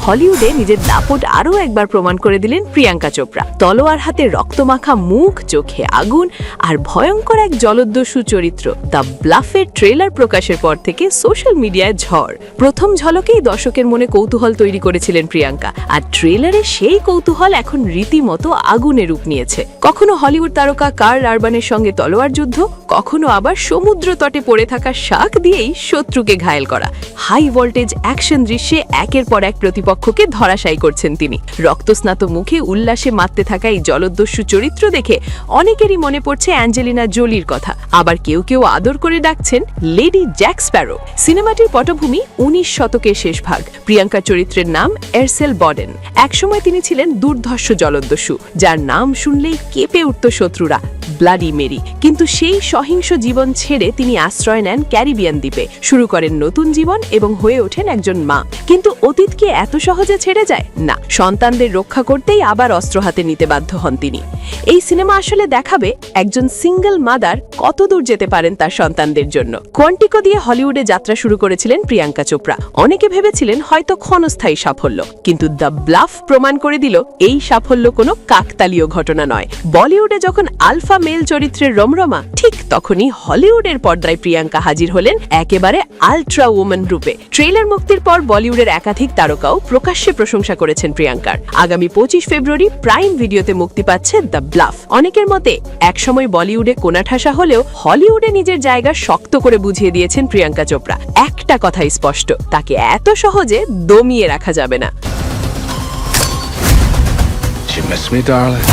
হলিউডে নিজের দাপট আরও একবার প্রমাণ করে দিলেন প্রিয়াঙ্কা চোপড়া। তলোয়ার হাতে রক্তমাখা মুখ, চোখে আগুন আর ভয়ঙ্কর এক জলদস্যু চরিত্র দ্য ব্লাফের ট্রেলার প্রকাশের পর থেকে সোশ্যাল মিডিয়ায় ঝড়। প্রথম ঝলকেই দর্শকের মনে কৌতূহল তৈরি করেছিলেন প্রিয়াঙ্কা, আর ট্রেলারে সেই কৌতূহল এখন রীতিমতো আগুনে রূপ নিয়েছে। কখনো হলিউড তারকা কার্ল আরবানের সঙ্গে তলোয়ার যুদ্ধ, কখনো আবার সমুদ্র তটে পড়ে থাকা শাক দিয়েই শত্রুকে ঘায়েল করা। হাই ভোল্টেজ অ্যাকশন দৃশ্যে একের পর এক প্রতিপক্ষকে ধরাশায়ী করছেন তিনি। রক্তস্নাত মুখে উল্লাসে মাততে থাকা এই জলদস্যু চরিত্র দেখে অনেকেরই মনে পড়ছে অ্যাঞ্জেলিনা জোলির কথা, আবার কেউ কেউ আদর করে ডাকছেন লেডি জ্যাক স্প্যারো। সিনেমাটির পটভূমি 19 শতকের শেষ ভাগ। প্রিয়াঙ্কার চরিত্রের নাম এরসেল বডেন। একসময় তিনি ছিলেন দুর্ধর্ষ জলদস্যু, যার নাম শুনলেই কেঁপে উঠত শত্রুরা, ব্লাডি মেরি। কিন্তু সেই সহিংস জীবন ছেড়ে তিনি আশ্রয় নেন ক্যারিবিয়ান দ্বীপে, শুরু করেন নতুন জীবন এবং হয়ে ওঠেন একজন মা। কিন্তু অতীত কি এত সহজে ছেড়ে যায়? না, সন্তানদের রক্ষা করতেই আবার অস্ত্র হাতে নিতে বাধ্য হন তিনি। এই সিনেমা আসলে দেখাবে একজন সিঙ্গল মাদার কতদূর যেতে পারেন তার সন্তানদের জন্য। কোয়ান্টিকো দিয়ে হলিউডে যাত্রা শুরু করেছিলেন প্রিয়াঙ্কা চোপড়া। অনেকে ভেবেছিলেন হয়তো ক্ষণস্থায়ী সাফল্য, কিন্তু দ্য ব্লাফ প্রমাণ করে দিল এই সাফল্য কোনো কাকতালীয় ঘটনা নয়। বলিউডে যখন আলফা মেল চরিত্রের রমরমা, ঠিক তখনই হলিউডের পর্দায় প্রিয়াঙ্কা হাজির হলেন একেবারে আলট্রা ওম্যান রূপে। ট্রেলার মুক্তির পর বলিউডের একাধিক তারকাও প্রকাশ্যে প্রশংসা করেছেন প্রিয়াঙ্কার। আগামী 25 ফেব্রুয়ারি প্রাইম ভিডিওতে মুক্তি পাচ্ছে দ্য ব্লাফ। অনেকের মতে একসময় বলিউডে কোণাঠাসা হলেও হলিউডে নিজের জায়গা শক্ত করে বুঝিয়ে দিয়েছেন প্রিয়াঙ্কা চোপড়া। একটা কথাই স্পষ্ট, তাকে এত সহজে দমিয়ে রাখা যাবে না। You miss me, darling?